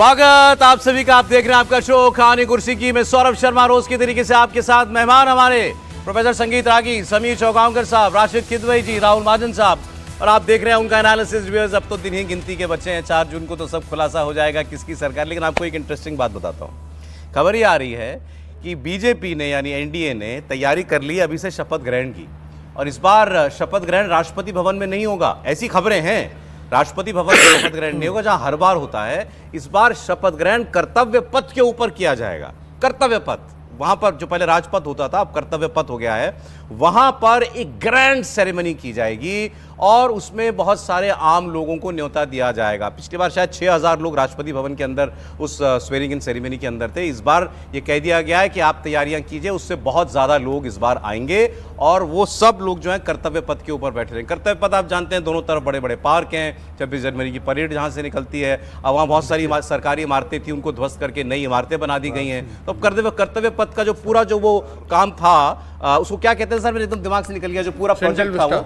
स्वागत आप सभी का। आप देख रहे हैं आपका शो कहानी कुर्सी की। मैं सौरभ शर्मा रोज की तरीके से आपके साथ। मेहमान हमारे प्रोफेसर संगीत रागी, समीर चौगांवकर साहब, राशिद खिदवई जी, राहुल महाजन साहब, और आप देख रहे हैं उनका एनालिसिस। व्यूअर्स, अब तो दिन ही गिनती के बच्चे हैं, 4 जून को तो सब खुलासा हो जाएगा किसकी सरकार। लेकिन आपको एक इंटरेस्टिंग बात बताता हूँ। खबर ये आ रही है कि बीजेपी ने यानी एनडीए ने तैयारी कर ली अभी से शपथ ग्रहण की, और इस बार शपथ ग्रहण राष्ट्रपति भवन में नहीं होगा, ऐसी खबरें हैं। राष्ट्रपति भवन में शपथ ग्रहण नहीं होगा जहां हर बार होता है। इस बार शपथ ग्रहण कर्तव्य पथ के ऊपर किया जाएगा। कर्तव्य पथ, वहां पर जो पहले राजपथ होता था अब कर्तव्य पथ हो गया है, वहां पर एक ग्रैंड सेरेमनी की जाएगी और उसमें बहुत सारे आम लोगों को न्योता दिया जाएगा। पिछली बार शायद 6000 लोग राष्ट्रपति भवन के अंदर उस स्वेरिंग इन सेरेमनी के अंदर थे। इस बार ये कह दिया गया है कि आप तैयारियां कीजिए, उससे बहुत ज्यादा लोग इस बार आएंगे और वो सब लोग जो है कर्तव्य पथ के ऊपर बैठे रहेंगे। कर्तव्य पथ आप जानते हैं, दोनों तरफ बड़े बड़े पार्क हैं, 26 जनवरी की परेड जहां से निकलती है। अब वहां बहुत सारी सरकारी इमारतें थी, उनको ध्वस्त करके नई इमारतें बना दी गई हैं। तो कर्तव्य पथ का जो पूरा जो वो काम था, उसको क्या कहते हैं सर, मेरे एकदम दिमाग से निकल गया, जो पूरा प्रोजेक्ट था वो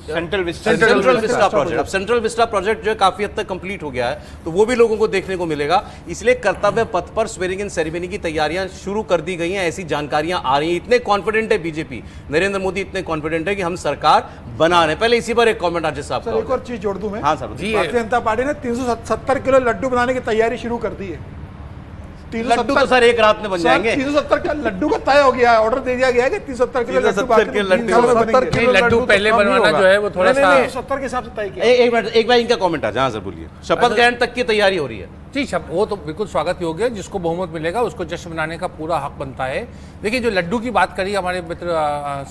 सेंट्रल विस्टा प्रोजेक्ट। अब सेंट्रल विस्टा प्रोजेक्ट जो है काफी हद तक कंप्लीट हो गया है, तो वो भी लोगों को देखने को मिलेगा। इसलिए कर्तव्य पथ पर स्वेरिंग इन सेरेमनी की तैयारियां शुरू कर दी गई हैं, ऐसी जानकारियां आ रही हैं। इतने कॉन्फिडेंट है बीजेपी, नरेंद्र मोदी इतने कॉन्फिडेंट है कि हम सरकार बना रहे हैं। पहले इसी पर एक कमेंट आज साहब का, एक और चीज जोड़ दूं मैं। हाँ सर जी, भारतीय जनता पार्टी ने 370 किलो लड्डू बनाने की तैयारी शुरू कर दी है। लड्डू तो सर एक रात में बन जाएंगे। 370 का लड्डू का तय हो गया है, ऑर्डर दे दिया गया है कि 370 किलो लड्डू पहले बनवाना जो है वो थोड़ा सा 70 के हिसाब से तय किया। एक मिनट, एक बार इनका कमेंट आ जाए सर, बोलिए। शपथ ग्रहण तक की तैयारी हो रही है जी, वो तो बिल्कुल स्वागत योग्य है। जिसको बहुमत मिलेगा उसको जश्न मनाने का पूरा हक बनता है। देखिए, जो लड्डू की बात करी हमारे मित्र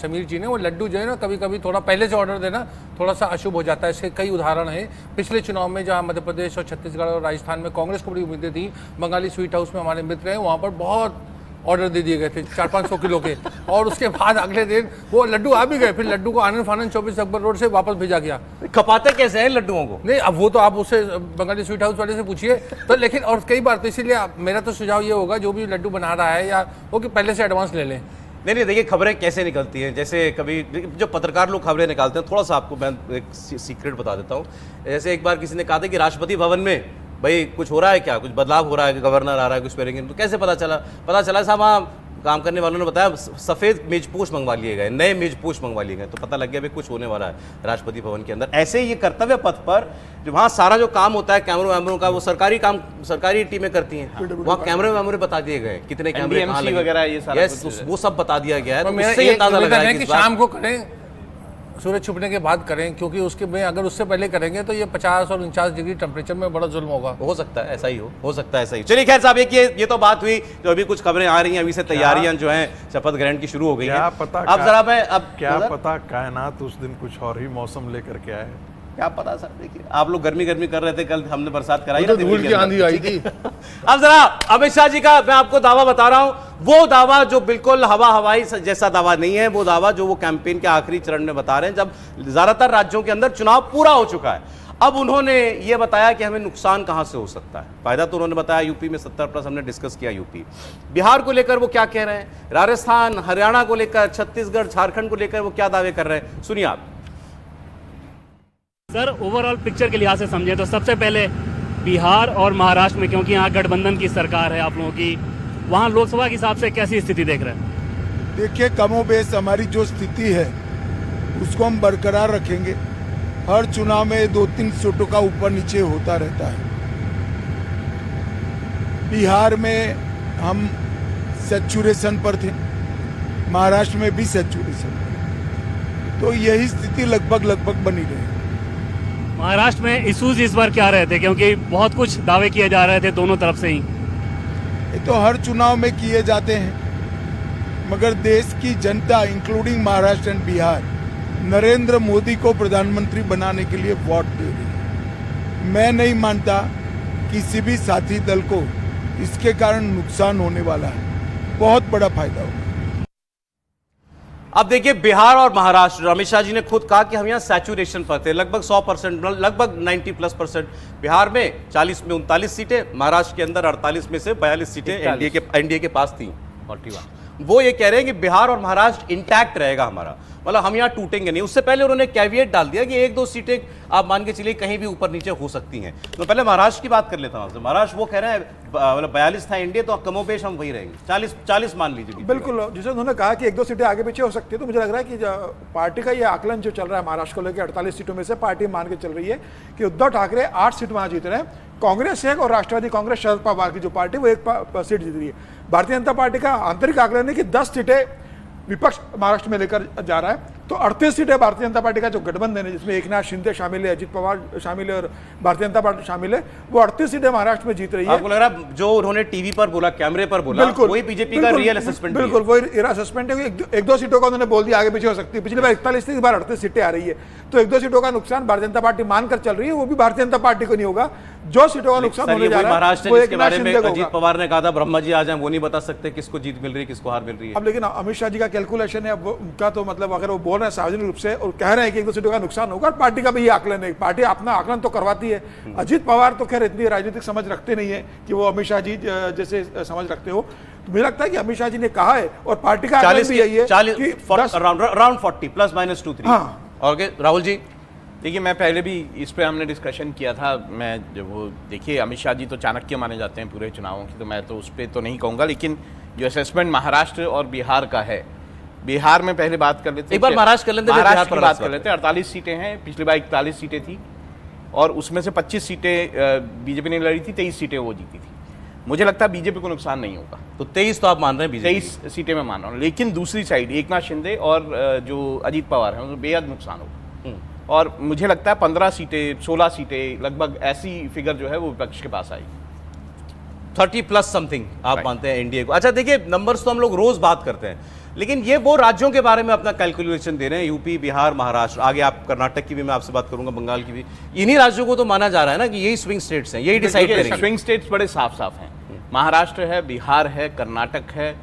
समीर जी ने, वो लड्डू जो है ना कभी कभी थोड़ा पहले से ऑर्डर देना थोड़ा सा अशुभ हो जाता है। इसके कई उदाहरण हैं। पिछले चुनाव में जहाँ मध्य प्रदेश और छत्तीसगढ़ और राजस्थान में कांग्रेस को बड़ी उम्मीदें थी, बंगाली स्वीट हाउस में हमारे मित्र हैं, वहाँ पर बहुत ऑर्डर दे दिए गए थे 400-500 किलो के, और उसके बाद अगले दिन वो लड्डू आ भी गए। फिर लड्डू को आनंद फानंद 24 अकबर रोड से वापस भेजा गया। खपाते कैसे हैं लड्डुओं को? नहीं, अब वो तो आप उससे बंगाली स्वीट हाउस वाले से पूछिए। तो लेकिन और कई बार तो इसीलिए मेरा तो सुझाव ये होगा, जो भी लड्डू बना रहा है या वो कि पहले से एडवांस ले लें। नहीं, देखिए खबरें कैसे निकलती हैं। जैसे कभी जो पत्रकार लोग खबरें निकालते हैं, थोड़ा सा आपको मैं एक सीक्रेट बता देता हूँ। जैसे एक बार किसी ने कहा था कि राष्ट्रपति भवन में भाई कुछ हो रहा है, क्या कुछ बदलाव हो रहा है, गवर्नर आ रहा है, कुछ स्वेरिंग। तो कैसे पता चला साहब, वहाँ काम करने वालों ने बताया सफेद मेजपोश मंगवा लिए गए, नए मेजपोश मंगवा लिए गए। तो पता लग गया भाई कुछ होने वाला है राष्ट्रपति भवन के अंदर। ऐसे ही ये कर्तव्य पथ पर जो वहाँ सारा जो काम होता है कैमरों वैमरों का, वो सरकारी काम सरकारी टीमें करती हैं। वहाँ कैमरे वैमरे बता दिए गए, कितने कैमरे वगैरह, ये सारा वो सब बता दिया गया है। तो इससे अंदाजा लगा है कि शाम को करें, सूरज छुपने के बाद करें, क्योंकि उसके में अगर उससे पहले करेंगे तो ये 50 और 49 डिग्री टेम्परेचर में बड़ा जुल्म होगा। हो सकता है ऐसा ही हो सकता है ऐसा ही। चलिए खैर साहब, ये तो बात हुई। जो अभी कुछ खबरें आ रही हैं, अभी से तैयारियां जो हैं शपथ ग्रहण की शुरू हो गई हैं। अब जरा मैं क्या पता कायनात उस दिन कुछ और ही मौसम लेकर के आए, क्या पता सर। देखिए, आप लोग गर्मी कर रहे थे, कल हमने बरसात कराई, तो धूल की आंधी आई थी। अब जरा अमित शाह जी का मैं आपको दावा बता रहा हूं, वो दावा जो बिल्कुल हवाई जैसा दावा नहीं है, वो दावा जो वो कैंपेन के आखिरी चरण में बता रहे हैं, जब ज्यादातर राज्यों के अंदर चुनाव पूरा हो चुका है। अब उन्होंने ये बताया कि हमें नुकसान कहां से हो सकता है। फायदा तो उन्होंने बताया यूपी में 70+, हमने डिस्कस किया यूपी। बिहार को लेकर वो क्या कह रहे हैं, राजस्थान हरियाणा को लेकर, छत्तीसगढ़ झारखंड को लेकर वो क्या दावे कर रहे हैं, सुनिए आप। सर, ओवरऑल पिक्चर के लिहाज से समझे तो सबसे पहले बिहार और महाराष्ट्र में, क्योंकि यहाँ गठबंधन की सरकार है आप लोगों की, वहाँ लोकसभा के हिसाब से कैसी स्थिति देख रहे हैं? देखिए, कमोबेश हमारी जो स्थिति है उसको हम बरकरार रखेंगे। हर चुनाव में 2-3 सीटों का ऊपर नीचे होता रहता है। बिहार में हम सैचुरेशन पर थे, महाराष्ट्र में भी सैचुरेशन, तो यही स्थिति लगभग बनी रही। महाराष्ट्र में इश्यूज इस बार क्या रहे थे, क्योंकि बहुत कुछ दावे किए जा रहे थे दोनों तरफ से ही? ये तो हर चुनाव में किए जाते हैं, मगर देश की जनता इंक्लूडिंग महाराष्ट्र एंड बिहार नरेंद्र मोदी को प्रधानमंत्री बनाने के लिए वोट दे रही। मैं नहीं मानता किसी भी साथी दल को इसके कारण नुकसान होने वाला है, बहुत बड़ा फायदा होगा। अब देखिए, बिहार और महाराष्ट्र, अमित शाह जी ने खुद कहा कि हम यहाँ सैचुरेशन पर थे, लगभग 100%, लगभग 90+%। बिहार में 40 में 39 सीटें, महाराष्ट्र के अंदर 48 में से 42 सीटें एनडीए के पास थी। 41। वो ये कह रहे हैं कि बिहार और महाराष्ट्र इंटैक्ट रहेगा हमारा। मतलब हम यहाँ टूटेंगे नहीं। उससे पहले उन्होंने कैविएट डाल दिया कि 1-2 सीटें आप मान के चलिए कहीं भी ऊपर नीचे हो सकती हैं। तो पहले महाराष्ट्र की बात कर लेता हूँ आपसे। महाराष्ट्र वो कह रहे हैं मतलब 42 था एनडीए, तो कमोबेश हम वही रहेंगे, 40 मान लीजिए। बिल्कुल, जैसे उन्होंने कहा कि 1-2 सीटें आगे पीछे हो सकती है, तो मुझे लग रहा है कि पार्टी का ये आकलन जो चल रहा है महाराष्ट्र को लेकर 48 सीटों में से पार्टी मान के चल रही है कि उद्धव ठाकरे 8 सीट वहां जीत रहे हैं, कांग्रेस 1 और राष्ट्रवादी कांग्रेस शरद पवार की जो पार्टी वो 1 सीट जीत रही है। भारतीय जनता पार्टी का आंतरिक आकलन है कि 10 सीटें विपक्ष महाराष्ट्र में लेकर जा रहा है, तो 38 सीटें भारतीय जनता पार्टी का जो गठबंधन है जिसमें एकनाथ शिंदे शामिल है, अजित पवार शामिल है और भारतीय जनता पार्टी शामिल है, वो 38 सीटें महाराष्ट्र में जीत रही है। आपको लग रहा है जो उन्होंने टीवी पर बोला, कैमरे पर बोला, वही बीजेपी का रियल असेसमेंट? बिल्कुल वही रियल असेसमेंट है। 1-2 सीटों का उन्होंने बोल दिया आगे पीछे हो सकती है। पिछली बार 41 थी, इस बार 38 सीटें आ रही है, तो 1-2 सीटों का नुकसान भारतीय जनता पार्टी मानकर चल रही है, वो भी भारतीय जनता पार्टी को नहीं होगा। जो सीटों का नुकसान होने जा रहा है महाराष्ट्र वो जिसके एकनाथ बारे में शिंदे को अजित होगा। पवार ने कहा था ब्रह्मा जी आ जाए, वो नहीं बता सकते किसको जीत मिल रही है, किसको हार मिल रही है। अब लेकिन अमित शाह जी का कैलकुलेशन है, अब उनका तो मतलब अगर वो बोल रहे हैं सार्वजनिक रूप से और कह रहे हैं कि 1-2 सीटों का नुकसान होगा, पार्टी का भी ये आकलन है, पार्टी अपना आकलन तो करवाती है। अजित पवार तो खैर इतनी राजनीतिक समझ रखते नहीं है कि वो अमित शाह जी जैसे समझ रखते हो। तो मुझे लगता है कि अमित शाह जी ने कहा है और पार्टी का आकलन भी यही है कि अराउंड 40 ±2-3। हाँ। और राहुल जी? देखिए, मैं पहले भी इस पे हमने डिस्कशन किया था। मैं जब वो देखिए अमित शाह जी तो चाणक्य माने जाते हैं पूरे चुनावों की, तो मैं तो उस पर तो नहीं कहूँगा, लेकिन जो असेसमेंट महाराष्ट्र और बिहार का है, बिहार में पहले बात कर लेते हैं। एक बार महाराष्ट्र कर लेते हैं, महाराष्ट्र की बात कर लेते हैं। 48 सीटें हैं, पिछली बार 41 सीटें थी और उसमें से 25 सीटें बीजेपी ने लड़ी थी, 23 सीटें वो जीती थी। मुझे लगता है बीजेपी को नुकसान नहीं होगा। तो 23 तो आप मान रहे हैं बीजेपी? 23 सीटें मैं मान रहा हूँ, लेकिन दूसरी साइड एकनाथ शिंदे और जो अजीत पवार हैं उनको बेहद नुकसान होगा। और मुझे लगता है 15 सीटें 16 सीटें लगभग ऐसी फिगर जो है वो विपक्ष के पास आएगी। 30+ समथिंग आप मानते हैं एनडीए को? अच्छा देखिए, नंबर्स तो हम लोग रोज बात करते हैं, लेकिन ये वो राज्यों के बारे में अपना कैलकुलेशन दे रहे हैं, यूपी, बिहार, महाराष्ट्र, आगे आप कर्नाटक की भी मैं आपसे बात करूंगा, बंगाल की भी। इन्हीं राज्यों को तो माना जा रहा है ना कि यही स्विंग स्टेट्स हैं, यही डिसाइड करेंगे। स्विंग स्टेट्स बड़े साफ साफ हैं। महाराष्ट्र है, बिहार है, कर्नाटक है,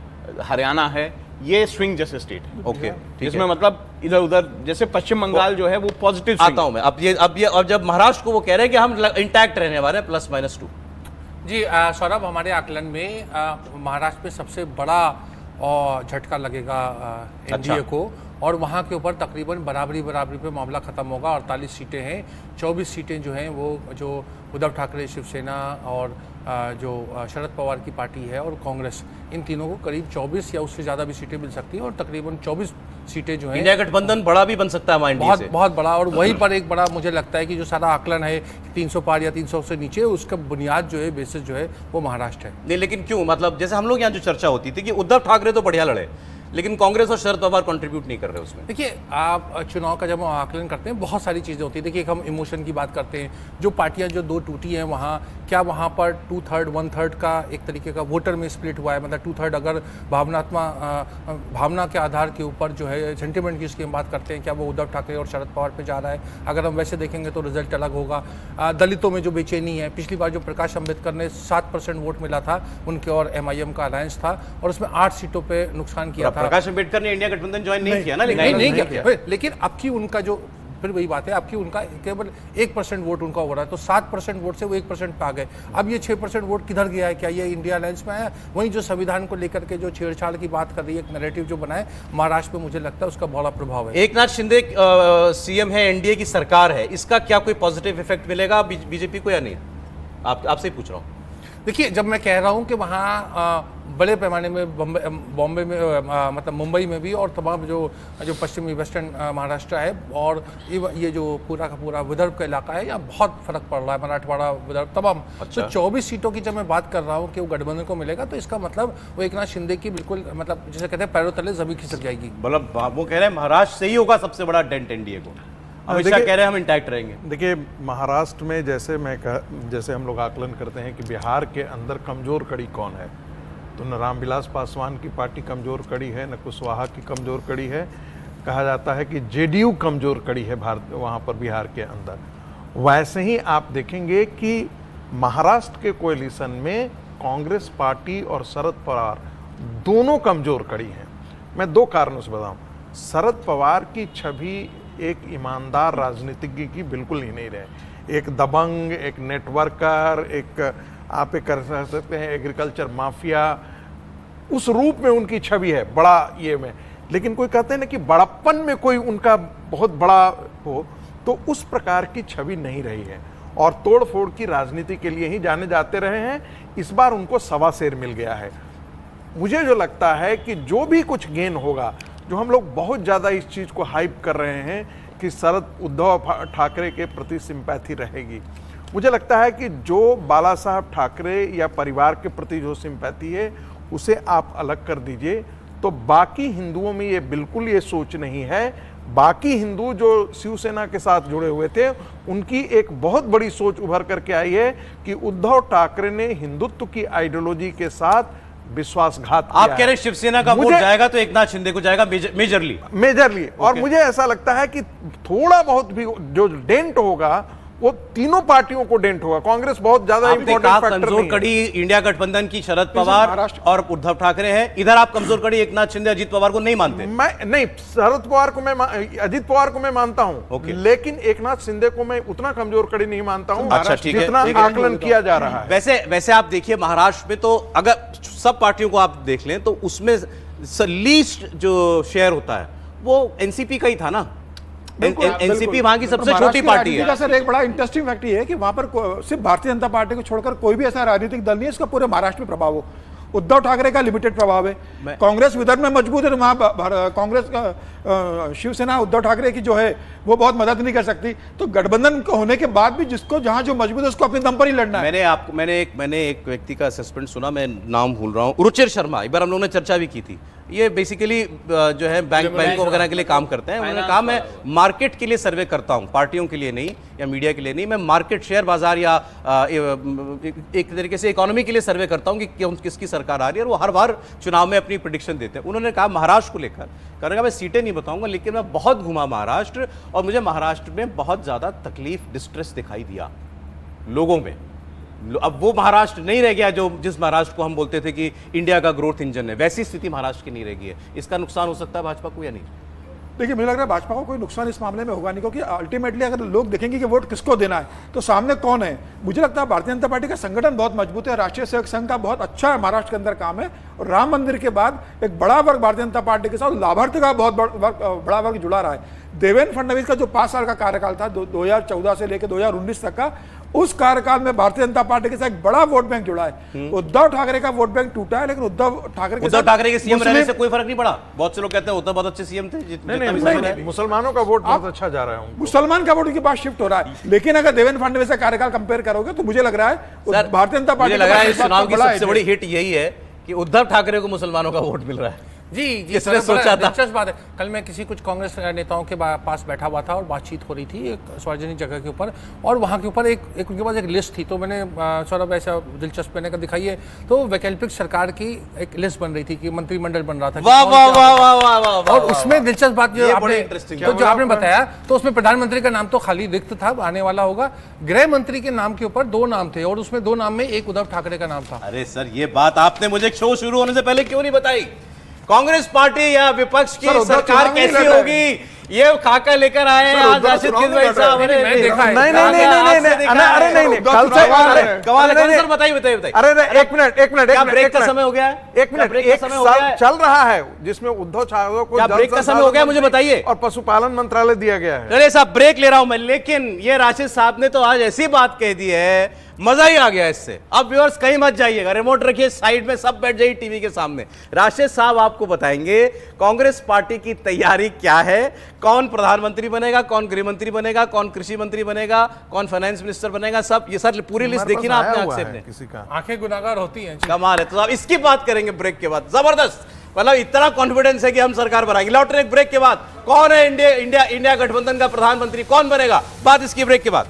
हरियाणा है, ये स्विंग जैसे स्टेट है। ओके, इसमें मतलब इधर उधर, जैसे पश्चिम बंगाल जो है वो पॉजिटिव आता हूं मैं। अब जब महाराष्ट्र को वो कह रहे हैं कि हम इंटैक्ट रहने वाले हैं +-2। जी सौरभ, हमारे आकलन में महाराष्ट्र में सबसे बड़ा झटका लगेगा एनडीए को, और वहाँ के ऊपर तकरीबन बराबरी पे मामला खत्म होगा। 48 सीटें हैं, 24 सीटें जो हैं वो जो उद्धव ठाकरे शिवसेना और जो शरद पवार की पार्टी है और कांग्रेस, इन तीनों को करीब 24 या उससे ज़्यादा भी सीटें मिल सकती हैं और तकरीबन 24 सीटें जो हैं इंडिया गठबंधन बड़ा भी बन सकता है हमारे इंडिया से, बहुत बड़ा। और वहीं पर एक बड़ा मुझे लगता है कि जो सारा आकलन है 300 पार या 300 से नीचे, उसका बुनियाद जो है, बेसिस जो है वो महाराष्ट्र है। नहीं, लेकिन क्यों? मतलब जैसे हम लोग यहाँ जो चर्चा होती थी कि उद्धव ठाकरे तो बढ़िया लड़े, लेकिन कांग्रेस और शरद पवार कंट्रीब्यूट नहीं कर रहे उसमें। देखिए, आप चुनाव का जब हम आकलन करते हैं बहुत सारी चीज़ें होती है। देखिए, हम इमोशन की बात करते हैं, जो पार्टियां जो 2 टूटी हैं वहाँ, क्या वहाँ पर 2/3 1/3 का एक तरीके का वोटर में स्प्लिट हुआ है? मतलब 2/3 अगर भावना के आधार के ऊपर जो है, सेंटिमेंट की उसकी हम बात करते हैं, क्या वो उद्धव ठाकरे और शरद पवार पे जा रहा है? अगर हम वैसे देखेंगे तो रिजल्ट अलग होगा। दलितों में जो बेचैनी है, पिछली बार जो प्रकाश अम्बेडकर ने 7% वोट मिला था, उनके और MIM का अलायंस था और उसमें 8 सीटों पर नुकसान किया था। प्रकाश अम्बेडकर ने इंडिया गठबंधन ज्वाइन नहीं किया ना, नहीं किया, लेकिन अब की उनका जो, फिर वही बात है, अब की उनका केवल 1% वोट उनका हो रहा है, तो 7% वोट से वो 1% पे आ गए। अब ये 6% वोट किधर गया है? क्या ये इंडिया अलायंस में आया? वहीं जो संविधान को लेकर के जो छेड़छाड़ की बात कर रही है, एक नैरेटिव जो बनाए महाराष्ट्र में, मुझे लगता है उसका बड़ा प्रभाव है। एकनाथ शिंदे सीएम है, एनडीए की सरकार है, इसका क्या कोई पॉजिटिव इफेक्ट मिलेगा बीजेपी को या नहीं? आपसे ही पूछ रहा हूँ। देखिए, जब मैं कह रहा हूँ कि वहाँ बड़े पैमाने में बॉम्बे में मतलब मुंबई में भी और तमाम जो पश्चिमी वेस्टर्न महाराष्ट्र है और ये जो पूरा का पूरा विदर्भ का इलाका है, यहाँ बहुत फर्क पड़ रहा है, मराठवाड़ा, विदर्भ, तमाम। अच्छा। तो 24 सीटों की जब मैं बात कर रहा हूँ कि वो गठबंधन को मिलेगा, तो इसका मतलब वो एकनाथ शिंदे की बिल्कुल, मतलब जैसे कहते हैं, पैरों तले जमीन खिसक जाएगी। मतलब वो कह रहे हैं महाराष्ट्र से ही होगा सबसे बड़ा डेंट एनडीए को। अमित शाह कह रहे हैं हम इंटैक्ट रहेंगे। देखिए, महाराष्ट्र में जैसे हम लोग आकलन करते हैं कि बिहार के अंदर कमजोर कड़ी कौन है, तो न रामविलास पासवान की पार्टी कमजोर कड़ी है, न कुशवाहा की कमजोर कड़ी है। कहा जाता है कि जेडीयू कमजोर कड़ी है वहाँ पर बिहार के अंदर। वैसे ही आप देखेंगे कि महाराष्ट्र के कोएलिशन में कांग्रेस पार्टी और शरद पवार दोनों कमजोर कड़ी हैं। मैं 2 कारणों से बताऊँ। शरद पवार की छवि एक ईमानदार राजनीतिज्ञ की बिल्कुल ही नहीं रहे। एक दबंग, एक नेटवर्कर, एक आप एक कर सकते हैं एग्रीकल्चर माफिया, उस रूप में उनकी छवि है बड़ा ये में। लेकिन कोई कहते हैं ना कि बड़प्पन में कोई उनका बहुत बड़ा हो, तो उस प्रकार की छवि नहीं रही है और तोड़ फोड़ की राजनीति के लिए ही जाने जाते रहे हैं। इस बार उनको सवा शेर मिल गया है। मुझे जो लगता है कि जो भी कुछ गेन होगा, जो हम लोग बहुत ज़्यादा इस चीज़ को हाइप कर रहे हैं कि शरद उद्धव ठाकरे के प्रति सिंपैथी रहेगी, मुझे लगता है कि जो बाला साहब ठाकरे या परिवार के प्रति जो सिंपैथी है उसे आप अलग कर दीजिए, तो बाकी हिंदुओं में ये बिल्कुल ये सोच नहीं है। बाकी हिंदू जो शिवसेना के साथ जुड़े हुए थे, उनकी एक बहुत बड़ी सोच उभर करके आई है कि उद्धव ठाकरे ने हिंदुत्व की आइडियोलॉजी के साथ विश्वासघात किया आप कह रहे हैं शिवसेना का वोट जाएगा तो एकनाथ शिंदे को जाएगा मेजरली। और मुझे ऐसा लगता है कि थोड़ा बहुत भी जो डेंट होगा वो तीनों पार्टियों को डेंट होगा। कांग्रेस बहुत ज्यादा इंपॉर्टेंट फैक्टर कमजोर नहीं है। कड़ी इंडिया गठबंधन की शरद पवार महाराष्ट्र- और उद्धव ठाकरे हैं, इधर आप कमजोर कड़ी एकनाथ शिंदे अजीत पवार को नहीं मानते? मैं नहीं, शरद पवार को मैं अजीत पवार को मैं मानता हूं, ओके। लेकिन एकनाथ शिंदे को मैं उतना कमजोर कड़ी नहीं मानता हूं। अच्छा, ठीक है। जितना ठीक है। आकलन किया जा रहा है। वैसे आप देखिए महाराष्ट्र में तो अगर सब पार्टियों को आप देख लें तो उसमें लीस्ट जो शेयर होता है वो एनसीपी का ही था ना। एनसीपी वहां की सबसे छोटी पार्टी है। सर एक बड़ा इंटरेस्टिंग फैक्ट ये है कि वहां पर सिर्फ भारतीय जनता पार्टी को छोड़कर कोई भी ऐसा राजनीतिक दल नहीं है इसका पूरे महाराष्ट्र में प्रभाव हो। उद्धव ठाकरे का लिमिटेड प्रभाव है। कांग्रेस विदर्भ में मजबूत है, तो वहां कांग्रेस का शिवसेना उद्धव ठाकरे की जो है वो बहुत मदद नहीं कर सकती। तो गठबंधन होने के बाद भी जिसको जहां जो मजबूत है उसको अपने दम पर ही लड़ना है। मैंने एक व्यक्ति का असेसमेंट सुना, मैं नाम भूल रहा हूं, रुचिर शर्मा, एक बार हम लोगों ने चर्चा भी की थी। ये बेसिकली जो है बैंकों वगैरह के लिए काम करते हैं। उन्होंने कहा मैं मार्केट के लिए सर्वे करता हूं, पार्टियों के लिए नहीं या मीडिया के लिए नहीं, मैं मार्केट शेयर बाजार या एक तरीके से इकोनॉमी के लिए सर्वे करता हूं कि किसकी सरकार आ रही है, और वो हर बार चुनाव में अपनी प्रेडिक्शन देते हैं। उन्होंने कहा महाराष्ट्र को लेकर, कहा मैं सीटें नहीं बताऊंगा लेकिन मैं बहुत घुमा महाराष्ट्र और मुझे महाराष्ट्र में बहुत ज्यादा तकलीफ, डिस्ट्रेस दिखाई दिया लोगों में। अब वो महाराष्ट्र नहीं रह गया जो जिस महाराष्ट्र को हम बोलते थे कि इंडिया का ग्रोथ इंजन है, वैसी स्थिति महाराष्ट्र की नहीं रह गई है। इसका नुकसान हो सकता है भाजपा को या नहीं? देखिए मुझे लग रहा है भाजपा को कोई नुकसान इस मामले में होगा नहीं, क्योंकि अल्टीमेटली अगर लोग देखेंगे कि वोट किसको देना है तो सामने कौन है। मुझे लगता है भारतीय जनता पार्टी का संगठन बहुत मजबूत है, राष्ट्रीय सेवक संघ का बहुत अच्छा महाराष्ट्र के अंदर काम है, और राम मंदिर के बाद एक बड़ा वर्ग भारतीय जनता पार्टी के साथ लाभार्थी का बहुत बड़ा वर्ग जुड़ा रहा है। देवेंद्र फडणवीस का जो 5 साल का कार्यकाल था 2014 से लेकर 2019 तक का, उस कार्यकाल में भारतीय जनता पार्टी के साथ एक बड़ा वोट बैंक जुड़ा है। उद्धव ठाकरे का वोट बैंक टूटा है, लेकिन उद्धव ठाकरे के सीएम रहने से कोई फर्क नहीं पड़ा। बहुत से लोग कहते हैं उद्धव बहुत अच्छे सीएम थे। नहीं, मुसलमानों का वोट बहुत अच्छा जा रहा है, मुसलमान का वोट के पास शिफ्ट हो रहा है। लेकिन अगर देवेंद्र फडणवीस का कार्यकाल कंपेयर करोगे तो मुझे लग रहा है भारतीय जनता पार्टी लग रहा है इस चुनाव की सबसे बड़ी हिट यही है कि उद्धव ठाकरे को मुसलमानों का वोट मिल रहा है। जी किसने सोचा था? दिलचस्प बात है। कल मैं कुछ कांग्रेस नेताओं के पास बैठा हुआ था और बातचीत हो रही थी एक सार्वजनिक जगह के ऊपर, और वहाँ के ऊपर एक उनके पास एक लिस्ट थी। तो मैंने सौरभ ऐसा दिलचस्प मैंने कहा दिखाइए, तो वैकल्पिक सरकार की एक लिस्ट बन रही थी कि मंत्रिमंडल बन रहा था। वाह वाह वाह वाह वाह वाह। और उसमें दिलचस्प बात जो आपने बताया, तो उसमें प्रधानमंत्री का नाम तो खाली रिक्त था, आने वाला होगा। गृह मंत्री के नाम के ऊपर 2 नाम थे और उसमें 2 नाम में एक उद्धव ठाकरे का नाम था। अरे सर, ये बात आपने मुझे शो शुरू होने से पहले क्यों नहीं बताई? कांग्रेस पार्टी या विपक्ष की सरकार कैसी होगी ये खाका लेकर आए हैं आज राशिद खिदवई साहब। बताइए। अरे एक मिनट ब्रेक का समय हो गया है? एक मिनट, एक साल चल रहा है जिसमें उद्धव ठाकरे को ब्रेक का समय हो गया, मुझे बताइए। और पशुपालन मंत्रालय दिया गया है। अरे साहब ब्रेक ले रहा हूं मैं, लेकिन ये राशिद साहब ने तो आज ऐसी बात कह दी है, मजा ही आ गया इससे। अब व्यूअर्स कहीं मत जाइएगा, रिमोट रखिए साइड में, सब बैठ जाइए टीवी के सामने। राशिद साहब आपको बताएंगे कांग्रेस पार्टी की तैयारी क्या है, कौन प्रधानमंत्री बनेगा, कौन गृह मंत्री बनेगा, कौन कृषि मंत्री बनेगा, कौन फाइनेंस मिनिस्टर बनेगा, सब ये सर पूरी लिस्ट देखी ना आपने आंख से? किसी का आंखें गुनाहगार होती हैं। कमाल है। तो आप इसकी बात करेंगे ब्रेक के बाद, जबरदस्त, मतलब इतना कॉन्फिडेंस है कि हम सरकार बनाएंगे। लौट रहे ब्रेक के बाद, कौन है इंडिया गठबंधन का प्रधानमंत्री, कौन बनेगा, बात इसकी ब्रेक के बाद।